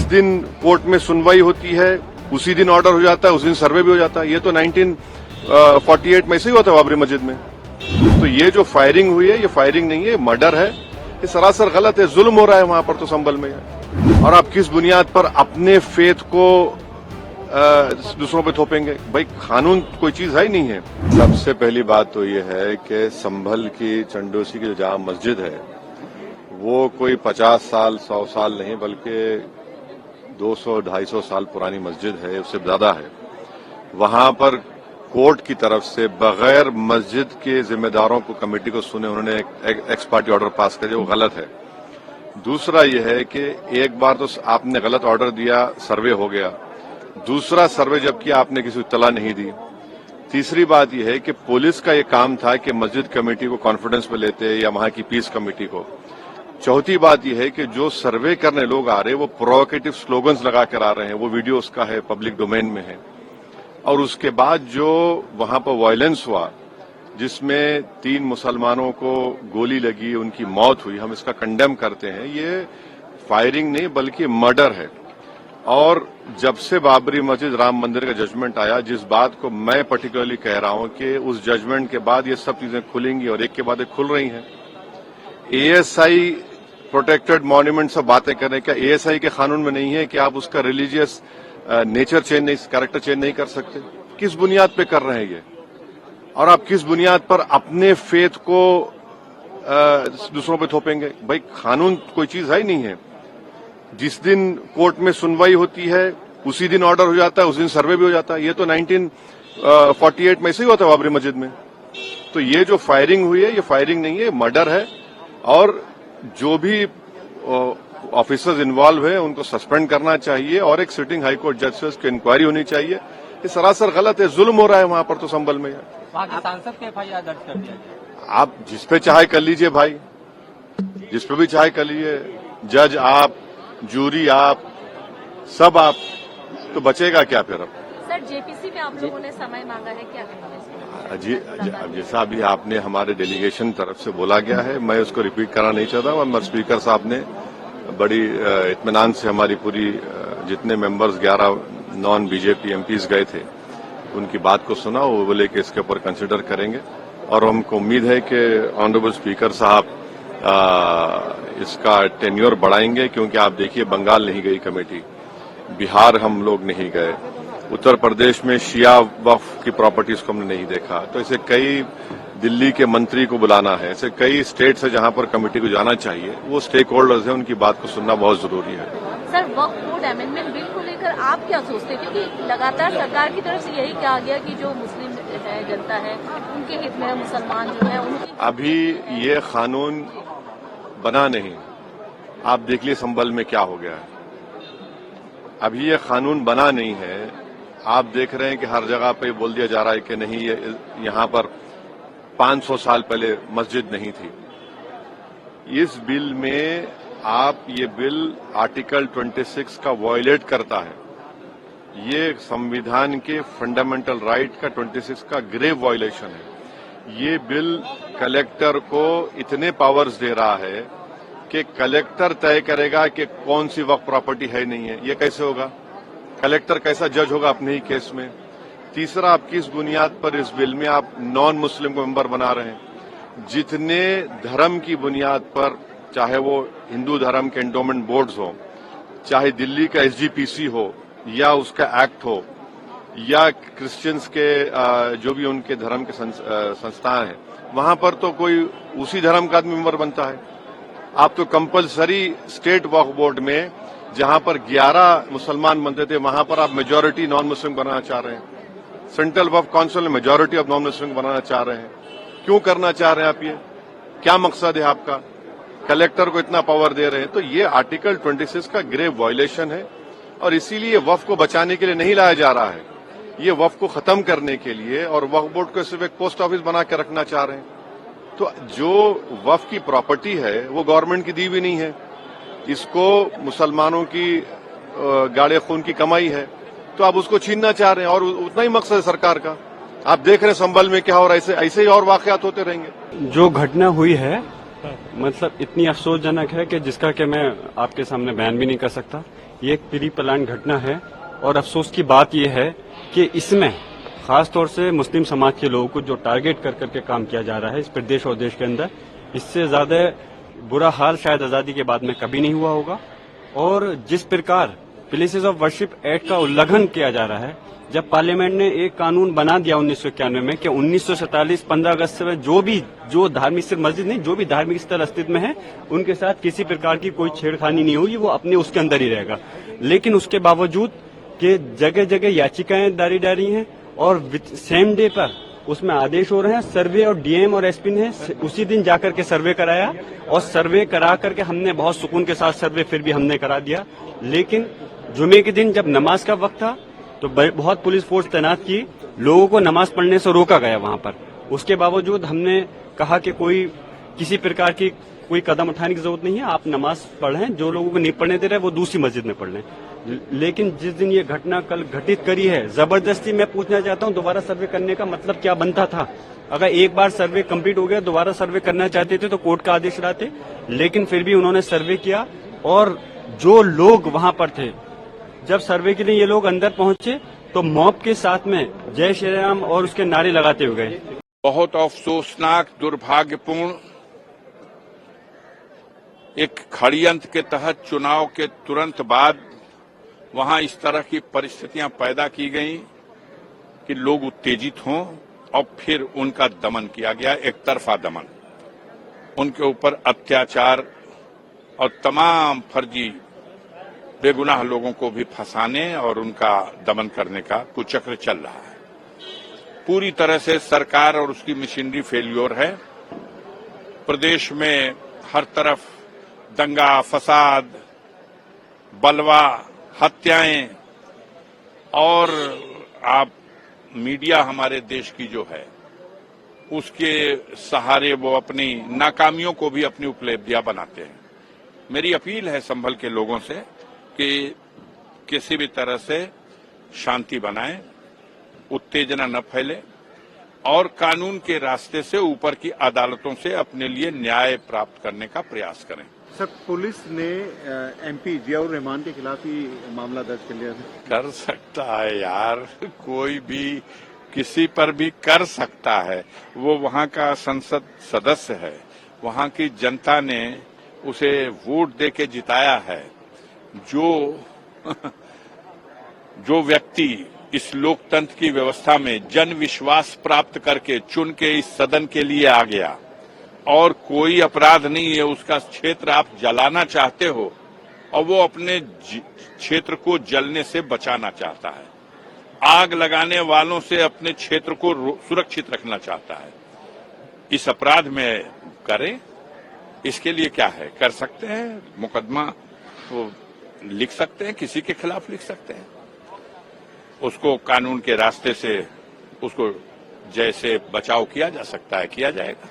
दिन कोर्ट में सुनवाई होती है उसी दिन ऑर्डर हो जाता है, उस दिन सर्वे भी हो जाता है। ये तो 1948 में ऐसे ही हुआ था बाबरी मस्जिद में। तो ये जो फायरिंग हुई है, ये फायरिंग नहीं है, मर्डर है। ये सरासर गलत है, जुल्म हो रहा है वहां पर तो संभल में। और आप किस बुनियाद पर अपने फेथ को दूसरों पे थोपेंगे? भाई कानून कोई चीज है ही नहीं है। सबसे पहली बात तो ये है कि संभल की चंडोसी की जो जामा मस्जिद है वो कोई 50 साल 100 साल नहीं बल्कि 200-250 साल पुरानी मस्जिद है, उससे ज्यादा है। वहां पर कोर्ट की तरफ से बगैर मस्जिद के जिम्मेदारों को, कमेटी को सुने उन्होंने एक एक्स पार्टी ऑर्डर पास कर दिया, वो गलत है। दूसरा यह है कि एक बार तो आपने गलत ऑर्डर दिया, सर्वे हो गया। दूसरा सर्वे जब किया आपने किसी को इत्तला नहीं दी। तीसरी बात यह है कि पुलिस का ये काम था कि मस्जिद कमेटी को कॉन्फिडेंस में लेते या वहां की पीस कमेटी को। चौथी बात यह है कि जो सर्वे करने लोग आ रहे हैं वो प्रोवोकेटिव स्लोगन्स लगा कर आ रहे हैं, वो वीडियो उसका है, पब्लिक डोमेन में है। और उसके बाद जो वहां पर वायलेंस हुआ जिसमें 3 मुसलमानों को गोली लगी, उनकी मौत हुई, हम इसका कंडेम करते हैं। ये फायरिंग नहीं बल्कि मर्डर है। और जब से बाबरी मस्जिद राम मंदिर का जजमेंट आया, जिस बात को मैं पर्टिकुलरली कह रहा हूं कि उस जजमेंट के बाद ये सब चीजें खुलेंगी और एक के बाद एक खुल रही हैं। एएसआई प्रोटेक्टेड मॉन्यूमेंट सब बातें कर रहे हैं, क्या एएसआई के कानून में नहीं है कि आप उसका रिलीजियस नेचर चेंज नहीं, कैरेक्टर चेंज नहीं कर सकते? किस बुनियाद पे कर रहे हैं ये? और आप किस बुनियाद पर अपने फेथ को दूसरों पे थोपेंगे? भाई कानून कोई चीज है ही नहीं है। जिस दिन कोर्ट में सुनवाई होती है उसी दिन ऑर्डर हो जाता है, उस दिन सर्वे भी हो जाता है। ये तो 1948 में ऐसे ही हुआ था बाबरी मस्जिद में। तो ये जो फायरिंग हुई है, ये फायरिंग नहीं है, मर्डर है। और जो भी ऑफिसर्स इन्वॉल्व है उनको सस्पेंड करना चाहिए और एक सिटिंग हाईकोर्ट जज से उसकी इंक्वायरी होनी चाहिए। ये सरासर गलत है, जुल्म हो रहा है वहां पर तो संभल में। वहां के सांसद के एफआईआर दर्ज कर दिया गया। आप जिस पे चाहे कर लीजिए भाई, जिस पे भी चाहे कर लीजिए, जज आप, जूरी आप, सब आप, तो बचेगा क्या फिर? अब सर जेपीसी में आप लोगों ने समय मांगा है, क्या कहना है? जी, जैसा अभी आपने हमारे डेलीगेशन तरफ से बोला गया है, मैं उसको रिपीट करना नहीं चाहता। मगर स्पीकर साहब ने बड़ी इत्मीनान से हमारी पूरी जितने मेंबर्स 11 नॉन बीजेपी एमपीज गए थे उनकी बात को सुना। वो बोले कि इसके ऊपर कंसिडर करेंगे और हमको उम्मीद है कि ऑनरेबल स्पीकर साहब इसका टेन्योर बढ़ाएंगे। क्योंकि आप देखिए बंगाल नहीं गई कमेटी, बिहार हम लोग नहीं गए, उत्तर प्रदेश में शिया वक्फ की प्रॉपर्टीज को हमने नहीं देखा। तो ऐसे कई, दिल्ली के मंत्री को बुलाना है, ऐसे कई स्टेट्स है जहां पर कमेटी को जाना चाहिए। वो स्टेक होल्डर्स हैं, उनकी बात को सुनना बहुत जरूरी है। सर वक्फ बोर्ड अमेंडमेंट बिल को लेकर आप क्या सोचते हैं? क्योंकि लगातार सरकार की तरफ से यही कहा गया कि जो मुस्लिम जनता है उनके हित में, मुसलमान जो है उनकी। अभी ये कानून बना नहीं, आप देख लीजिए संभल में क्या हो गया है। अभी ये कानून बना नहीं है, आप देख रहे हैं कि हर जगह पे बोल दिया जा रहा है कि नहीं, ये यहां पर 500 साल पहले मस्जिद नहीं थी। इस बिल में आप, ये बिल आर्टिकल 26 का वायलेट करता है। ये संविधान के फंडामेंटल राइट का 26 का ग्रेव वायलेशन है। ये बिल कलेक्टर को इतने पावर्स दे रहा है कि कलेक्टर तय करेगा कि कौन सी वक्फ प्रॉपर्टी है नहीं है। ये कैसे होगा? कलेक्टर कैसा जज होगा अपने ही केस में? तीसरा, आप किस बुनियाद पर इस बिल में आप नॉन मुस्लिम को मेंबर बना रहे हैं? जितने धर्म की बुनियाद पर, चाहे वो हिंदू धर्म के एंडोमेंट बोर्ड्स हो, चाहे दिल्ली का एसजीपीसी हो या उसका एक्ट हो, या क्रिश्चियंस के जो भी उनके धर्म के संस्थान हैं, वहां पर तो कोई उसी धर्म का आदमी मेंबर बनता है। आप तो कंपलसरी स्टेट वक्फ बोर्ड में जहां पर 11 मुसलमान बनते थे, वहां पर आप मेजॉरिटी नॉन मुस्लिम बनाना चाह रहे हैं। सेंट्रल वक्फ काउंसिल में मेजॉरिटी ऑफ नॉन मुस्लिम बनाना चाह रहे हैं। क्यों करना चाह रहे हैं आप? ये क्या मकसद है आपका? कलेक्टर को इतना पावर दे रहे हैं। तो ये आर्टिकल 26 का ग्रेव वायलेशन है और इसीलिए वक्फ को बचाने के लिए नहीं लाया जा रहा है, ये वक्फ को खत्म करने के लिए, और वक्फ बोर्ड को सिर्फ एक पोस्ट ऑफिस बना के रखना चाह रहे हैं। तो जो वक्फ की प्रॉपर्टी है वो गवर्नमेंट की दी भी नहीं है, इसको मुसलमानों की गाड़े खून की कमाई है, तो आप उसको छीनना चाह रहे हैं। और उतना ही मकसद है सरकार का। आप देख रहे हैं संभल में क्या हो रहा है, ऐसे ही और वाकयात होते रहेंगे। जो घटना हुई है मतलब इतनी अफसोसजनक है कि जिसका कि मैं आपके सामने बयान भी नहीं कर सकता। ये एक प्री प्लान घटना है और अफसोस की बात यह है कि इसमें खास तौर से मुस्लिम समाज के लोगों को जो टारगेट कर करके काम किया जा रहा है इस प्रदेश और देश के अंदर, इससे ज्यादा बुरा हाल शायद आजादी के बाद में कभी नहीं हुआ होगा। और जिस प्रकार प्लेसेस ऑफ वर्शिप एक्ट का उल्लंघन किया जा रहा है, जब पार्लियामेंट ने एक कानून बना दिया 1991 में कि 1947 15 अगस्त से जो धार्मिक सिर्फ मस्जिद नहीं, जो भी धार्मिक स्थल अस्तित्व में है उनके साथ किसी प्रकार की कोई छेड़खानी नहीं होगी, वो अपने उसके अंदर ही रहेगा। लेकिन उसके बावजूद कि जगह जगह याचिकाएं दारी जा रही हैं और सेम डे पर उसमें आदेश हो रहे हैं। सर्वे और डीएम और एसपी ने उसी दिन जाकर के सर्वे कराया और सर्वे करा करके हमने बहुत सुकून के साथ सर्वे फिर भी हमने करा दिया। लेकिन जुमे के दिन जब नमाज का वक्त था तो बहुत पुलिस फोर्स तैनात की, लोगों को नमाज पढ़ने से रोका गया वहां पर। उसके बावजूद हमने कहा कि किसी प्रकार की कोई कदम उठाने की जरूरत नहीं है, आप नमाज पढ़ें, जो लोगों को नहीं पढ़ने दे रहे वो दूसरी मस्जिद में पढ़ लें। लेकिन जिस दिन ये घटना कल घटित करी है, जबरदस्ती मैं पूछना चाहता हूं दोबारा सर्वे करने का मतलब क्या बनता था? अगर एक बार सर्वे कंप्लीट हो गया, दोबारा सर्वे करना चाहते थे तो कोर्ट का आदेश लाते, लेकिन फिर भी उन्होंने सर्वे किया। और जो लोग वहां पर थे, जब सर्वे के लिए ये लोग अंदर पहुंचे तो मॉब के साथ में जय श्री राम और उसके नारे लगाते हुए गए। बहुत अफसोसनाक, दुर्भाग्यपूर्ण, एक षड्यंत्र के तहत चुनाव के तुरंत बाद वहां इस तरह की परिस्थितियां पैदा की गई कि लोग उत्तेजित हों और फिर उनका दमन किया गया, एक तरफा दमन। उनके ऊपर अत्याचार और तमाम फर्जी बेगुनाह लोगों को भी फंसाने और उनका दमन करने का कुचक्र चल रहा है। पूरी तरह से सरकार और उसकी मशीनरी फेल्योर है। प्रदेश में हर तरफ दंगा, फसाद, बलवा, हत्याएं, और आप मीडिया हमारे देश की जो है उसके सहारे वो अपनी नाकामियों को भी अपनी उपलब्धियां बनाते हैं। मेरी अपील है संभल के लोगों से कि किसी भी तरह से शांति बनाएं, उत्तेजना न फैले और कानून के रास्ते से ऊपर की अदालतों से अपने लिए न्याय प्राप्त करने का प्रयास करें। सर, पुलिस ने एमपी जियाउर रहमान के खिलाफ ही मामला दर्ज कर लिया था। कर सकता है यार, कोई भी किसी पर भी कर सकता है। वो वहां का संसद सदस्य है, वहां की जनता ने उसे वोट देके जिताया है। जो व्यक्ति इस लोकतंत्र की व्यवस्था में जन विश्वास प्राप्त करके चुन के इस सदन के लिए आ गया और कोई अपराध नहीं है, उसका क्षेत्र आप जलाना चाहते हो और वो अपने क्षेत्र को जलने से बचाना चाहता है, आग लगाने वालों से अपने क्षेत्र को सुरक्षित रखना चाहता है, इस अपराध में करें। इसके लिए क्या है, कर सकते हैं, मुकदमा वो लिख सकते हैं, किसी के खिलाफ लिख सकते हैं, उसको कानून के रास्ते से उसको जैसे बचाव किया जा सकता है किया जाएगा।